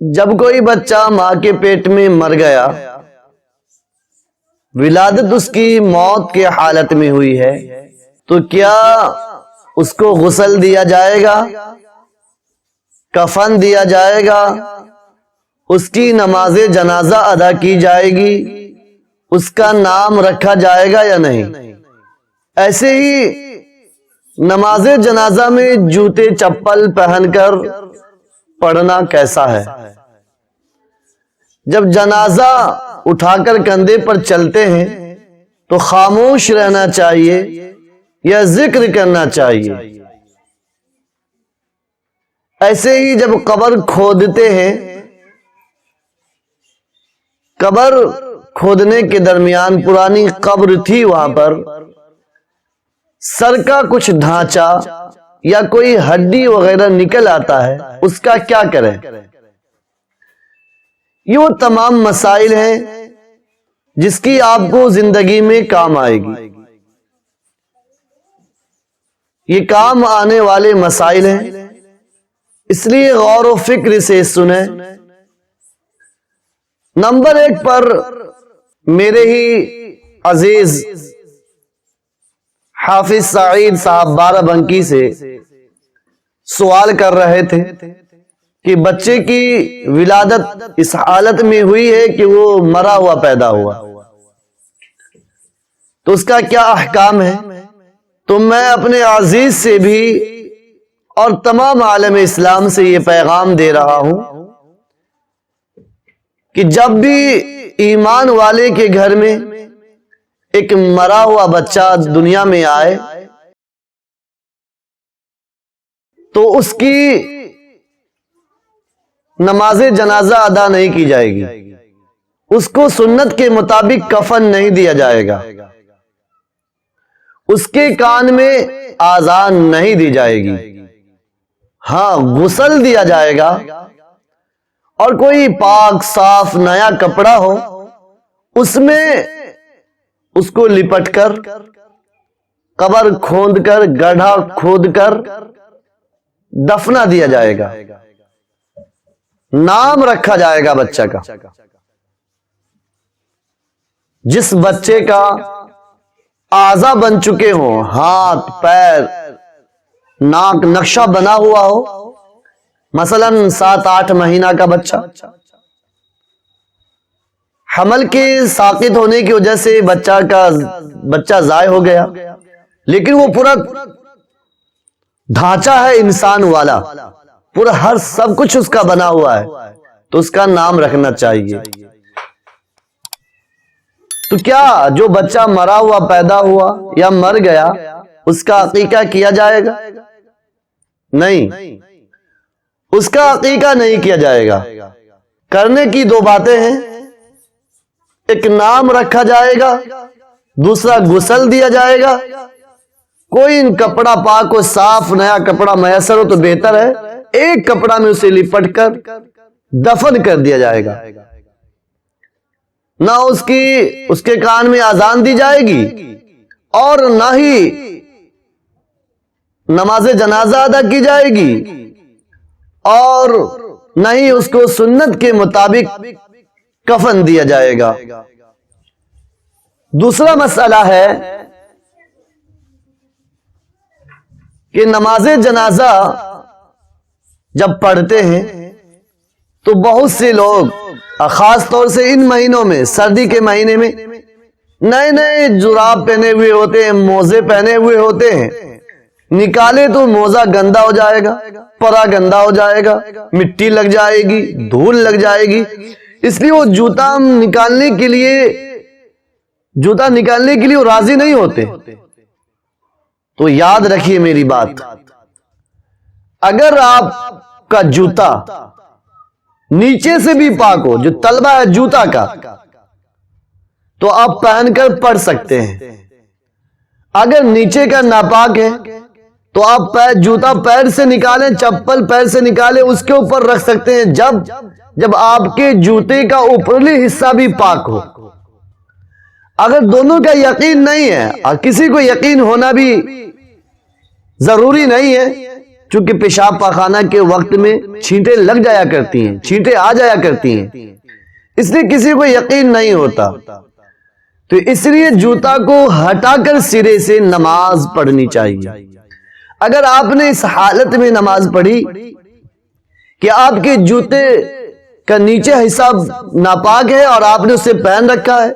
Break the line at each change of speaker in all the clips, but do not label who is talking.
جب کوئی بچہ ماں کے پیٹ میں مر گیا، ولادت اس کی موت کے حالت میں ہوئی ہے، تو کیا اس کو غسل دیا جائے گا، کفن دیا جائے گا، اس کی نماز جنازہ ادا کی جائے گی، اس کا نام رکھا جائے گا یا نہیں؟ ایسے ہی نماز جنازہ میں جوتے چپل پہن کر پڑھنا کیسا ہے؟ جب جنازہ اٹھا کر کندھے پر چلتے ہیں تو خاموش رہنا چاہیے یا ذکر کرنا چاہیے؟ ایسے ہی جب قبر کھودتے ہیں، قبر کھودنے کے درمیان پرانی قبر تھی، وہاں پر سر کا کچھ ڈھانچہ یا کوئی ہڈی وغیرہ نکل آتا ہے، اس کا کیا کریں؟ یہ وہ تمام مسائل ہیں جس کی آپ کو زندگی میں کام آئے گی۔ یہ کام آنے والے مسائل ہیں، اس لیے غور و فکر سے سنیں۔ نمبر 1 پر میرے ہی عزیز حافظ سعید صاحب بارہ بنکی سے سوال کر رہے تھے کہ بچے کی ولادت اس حالت میں ہوئی ہے کہ وہ مرا ہوا پیدا ہوا، تو اس کا کیا احکام ہے؟ تو میں اپنے عزیز سے بھی اور تمام عالم اسلام سے یہ پیغام دے رہا ہوں کہ جب بھی ایمان والے کے گھر میں ایک مرا ہوا بچہ دنیا میں آئے تو اس کی نماز جنازہ ادا نہیں کی جائے گی، اس کو سنت کے مطابق کفن نہیں دیا جائے گا، اس کے کان میں آذان نہیں دی جائے گی، ہاں غسل دیا جائے گا، اور کوئی پاک صاف نیا کپڑا ہو اس میں اس کو لپٹ کر قبر کھود کر گڑھا کھود کر دفنا دیا جائے گا، نام رکھا جائے گا بچہ کا۔ جس بچے کا اعضاء بن چکے ہوں، ہاتھ پیر ناک نقشہ بنا ہوا ہو، مثلا 7-8 مہینہ کا بچہ، حمل کے ساقط ہونے کی وجہ سے بچہ ضائع ہو گیا، لیکن وہ پورا ڈھانچہ ہے انسان والا، پورا ہر سب کچھ اس کا بنا ہوا ہے، تو اس کا نام رکھنا چاہیے۔ تو کیا جو بچہ مرا ہوا پیدا ہوا یا مر گیا اس کا عقیقہ کیا جائے گا؟ نہیں، اس کا عقیقہ نہیں کیا جائے گا۔ کرنے کی 2 باتیں ہیں، ایک نام رکھا جائے گا، دوسرا غسل دیا جائے گا۔ کوئی کپڑا پاک و صاف نیا کپڑا میسر ہو تو بہتر ہے، ایک کپڑا میں اسے لپٹ کر دفن کر دیا جائے گا، نہ اس کے کان میں اذان دی جائے گی اور نہ ہی نماز جنازہ ادا کی جائے گی اور نہ ہی اس کو سنت کے مطابق کفن دیا جائے گا۔ دوسرا مسئلہ ہے کہ نماز جنازہ جب پڑھتے ہیں تو بہت سے لوگ خاص طور سے ان مہینوں میں، سردی کے مہینے میں، نئے نئے جراب پہنے ہوئے ہوتے ہیں، موزے پہنے ہوئے ہوتے ہیں، نکالے تو موزہ گندا ہو جائے گا، پرا گندا ہو جائے گا، مٹی لگ جائے گی، دھول لگ جائے گی، اس لیے وہ جوتا نکالنے کے لیے وہ راضی نہیں ہوتے۔ تو یاد رکھیے میری بات، اگر آپ کا جوتا نیچے سے بھی پاک ہو، جو تلبہ ہے جوتا کا، تو آپ پہن کر پڑھ سکتے ہیں۔ اگر نیچے کا ناپاک ہے تو آپ جوتا پیر سے نکالیں، چپل پیر سے نکالیں، اس کے اوپر رکھ سکتے ہیں جب آپ کے جوتے کا اوپرلی حصہ بھی پاک ہو۔ اگر دونوں کا یقین نہیں ہے، اور کسی کو یقین ہونا بھی ضروری نہیں ہے، چونکہ پیشاب پاخانہ کے وقت میں چھینٹیں لگ جایا کرتی ہیں، چھینٹیں آ جایا کرتی ہیں، اس لیے کسی کو یقین نہیں ہوتا، تو اس لیے جوتا کو ہٹا کر سرے سے نماز پڑھنی چاہیے۔ اگر آپ نے اس حالت میں نماز پڑھی کہ آپ کے جوتے کا نیچے حصہ ناپاک ہے اور آپ نے اسے پہن رکھا ہے،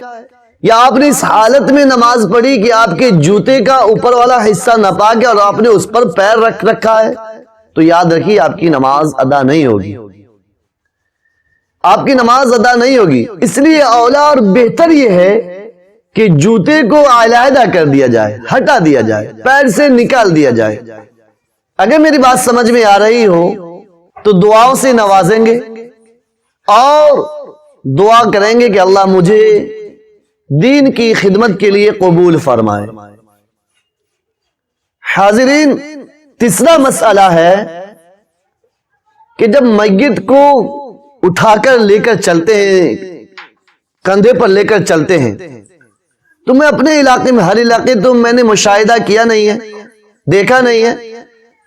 یا آپ نے اس حالت میں نماز پڑھی کہ آپ کے جوتے کا اوپر والا حصہ ناپاک ہے اور آپ نے اس پر پیر رکھ رکھا ہے، تو یاد رکھیے آپ کی نماز ادا نہیں ہوگی، آپ کی نماز ادا نہیں ہوگی۔ اس لیے اولا اور بہتر یہ ہے کہ جوتے کو علیحدہ کر دیا جائے، ہٹا دیا جائے، پیر سے نکال دیا جائے۔ اگر میری بات سمجھ میں آ رہی ہو تو دعاؤں سے نوازیں گے اور دعا کریں گے کہ اللہ مجھے دین کی خدمت کے لیے قبول فرمائے۔ حاضرین، تیسرا مسئلہ ہے کہ جب میت کو اٹھا کر لے کر چلتے ہیں، کندھے پر لے کر چلتے ہیں، تو میں اپنے علاقے میں، ہر علاقے تو میں نے مشاہدہ کیا نہیں ہے، دیکھا نہیں ہے،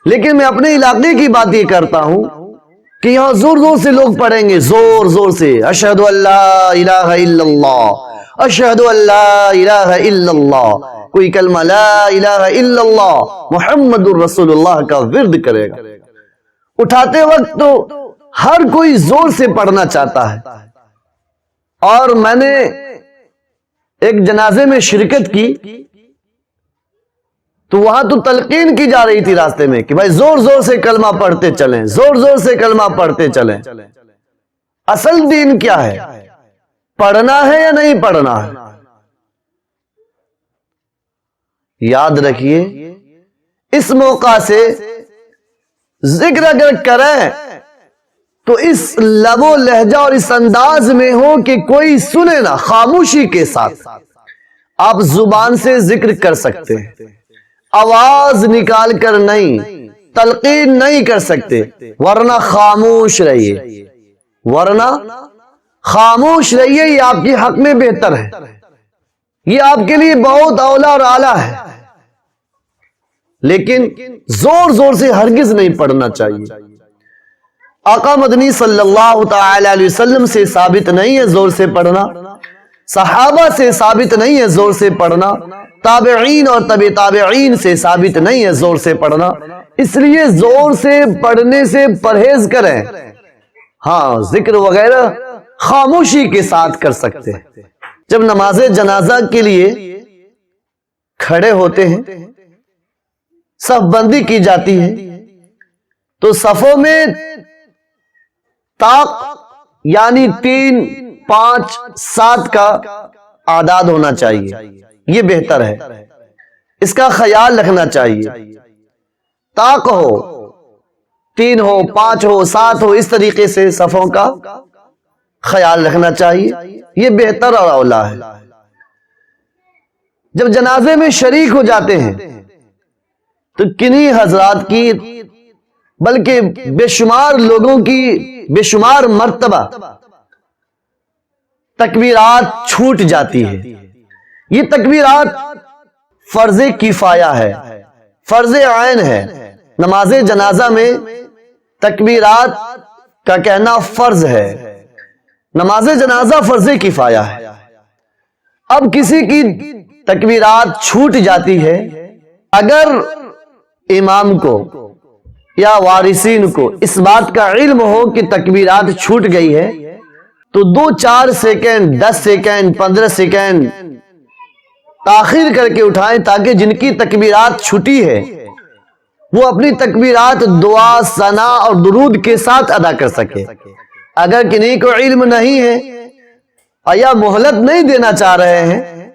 لیکن میں اپنے علاقے کی بات یہ کرتا ہوں کہ یہاں زور زور سے لوگ پڑھیں گے، زور زور سے، اشہد ان لا الہ الا اللہ، اشہد ان لا الہ الا اللہ، کوئی کلمہ لا الہ الا اللہ محمد الرسول اللہ کا ورد کرے گا۔ اٹھاتے وقت تو ہر کوئی زور سے پڑھنا چاہتا ہے، اور میں نے ایک جنازے میں شرکت کی تو وہاں تو تلقین کی جا رہی تھی راستے میں کہ بھائی زور زور سے کلمہ پڑھتے چلیں، زور زور سے کلمہ پڑھتے چلیں۔ اصل دین کیا ہے؟ پڑھنا ہے یا نہیں پڑھنا ہے؟ یاد رکھیے، اس موقع سے ذکر اگر کریں تو اس لب و لہجہ اور اس انداز میں ہو کہ کوئی سنے نہ، خاموشی کے ساتھ آپ زبان سے ذکر کر سکتے ہیں، آواز نکال کر نہیں، تلقین نہیں کر سکتے، ورنہ خاموش رہیے، ورنہ خاموش رہیے، یہ آپ کے حق میں بہتر ہے، یہ آپ کے لیے بہت اولا اور اعلیٰ ہے۔ لیکن زور زور سے ہرگز نہیں پڑھنا چاہیے۔ آقا مدنی صلی اللہ تعالی علیہ وسلم سے ثابت نہیں ہے زور سے پڑھنا، صحابہ سے ثابت نہیں ہے زور سے پڑھنا، تابعین اور تبع تابعین سے ثابت نہیں ہے زور سے پڑھنا، اس لیے زور سے پڑھنے سے پرہیز کریں۔ ہاں، ذکر وغیرہ خاموشی کے ساتھ کر سکتے ہیں۔ جب نماز جنازہ کے لیے کھڑے ہوتے ہیں، صف بندی کی جاتی ہے، تو صفوں میں طاق یعنی 3، 5، 7 کا اعداد ہونا چاہیے، یہ بہتر ہے، اس کا خیال رکھنا چاہیے۔ طاق ہو، 3 ہو، 5 ہو، 7 ہو، اس طریقے سے صفوں کا خیال رکھنا چاہیے، یہ بہتر اور اولا ہے۔ جب جنازے میں شریک ہو جاتے ہیں تو کنہی حضرات کی بلکہ بے شمار لوگوں کی بے شمار مرتبہ تکبیرات چھوٹ جاتی ہے۔ یہ تکبیرات فرض کفایہ ہے، فرض عین ہے۔ نماز جنازہ میں تکبیرات کا کہنا فرض ہے، نماز جنازہ فرض کفایہ ہے۔ اب کسی کی تکبیرات چھوٹ جاتی ہے، اگر امام کو یا وارثین کو اس بات کا علم ہو کہ تکبیرات چھوٹ گئی ہے، تو 2، 4 سیکنڈ، 10 سیکنڈ، 15 سیکنڈ تاخیر کر کے اٹھائیں، تاکہ جن کی تکبیرات چھٹی ہے وہ اپنی تکبیرات دعا، ثنا اور درود کے ساتھ ادا کر سکے۔ اگر کنہیں کو علم نہیں ہے یا مہلت نہیں دینا چاہ رہے ہیں،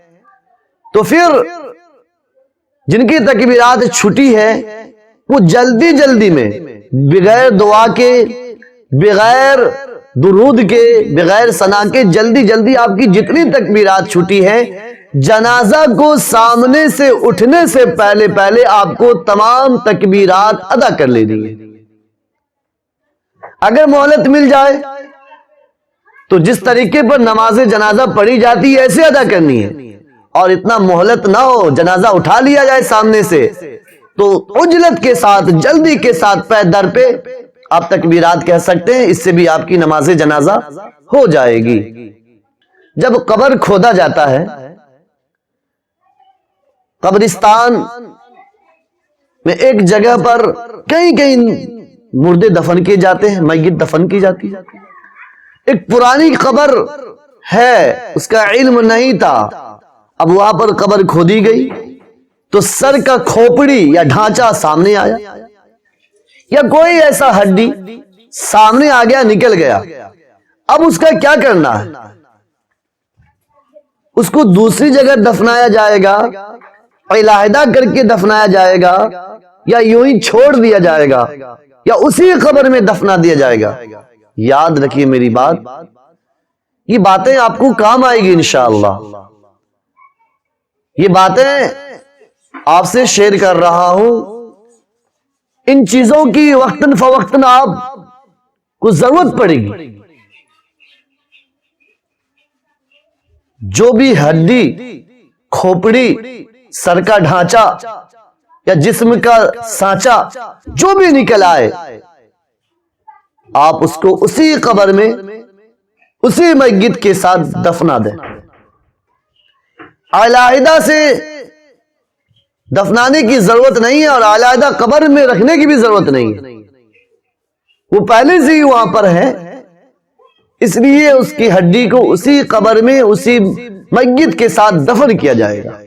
تو پھر جن کی تکبیرات چھٹی ہے وہ جلدی جلدی میں بغیر دعا کے، بغیر درود کے، بغیر ثنا کے، جلدی جلدی آپ کی جتنی تکبیرات چھٹی ہے، جنازہ کو سامنے سے اٹھنے سے پہلے پہلے آپ کو تمام تکبیرات ادا کر لینی ہے۔ اگر مہلت مل جائے تو جس طریقے پر نماز جنازہ پڑھی جاتی ہے ایسے ادا کرنی ہے، اور اتنا مہلت نہ ہو، جنازہ اٹھا لیا جائے سامنے سے تو عجلت کے ساتھ، جلدی کے ساتھ پے در پہ آپ تکبیرات کہہ سکتے ہیں، اس سے بھی آپ کی نماز جنازہ ہو جائے گی۔ جب قبر کھودا جاتا ہے، قبرستان میں ایک جگہ پر کئی مردے دفن کیے جاتے ہیں، میت دفن کی جاتی ہے۔ ایک پرانی قبر ہے، اس کا علم نہیں تھا، اب وہاں پر قبر کھودی گئی تو سر کا کھوپڑی یا ڈھانچہ سامنے آیا، یا کوئی ایسا ہڈی سامنے آ گیا، نکل گیا۔ اب اس کا کیا کرنا ہے؟ اس کو دوسری جگہ دفنایا جائے گا، علیحدہ کر کے دفنایا جائے گا، یا یوں ہی چھوڑ دیا جائے گا، یا اسی قبر میں دفنا دیا جائے گا؟ یاد رکھیے میری بات، یہ باتیں آپ کو کام آئے گی انشاءاللہ۔ یہ باتیں آپ سے شیئر کر رہا ہوں، ان چیزوں کی وقتاً فوقتاً آپ کو ضرورت پڑے گی۔ جو بھی ہڈی، کھوپڑی، سر کا ڈھانچہ یا جسم کا سانچہ جو بھی نکل آئے، آپ اس کو اسی قبر میں اسی میت کے ساتھ دفنا دیں۔ علیحدہ سے دفنانے کی ضرورت نہیں ہے، اور علیحدہ قبر میں رکھنے کی بھی ضرورت نہیں ہے، وہ پہلے سے ہی وہاں پر ہے، اس لیے اس کی ہڈی کو اسی قبر میں اسی میت کے ساتھ دفن کیا جائے گا۔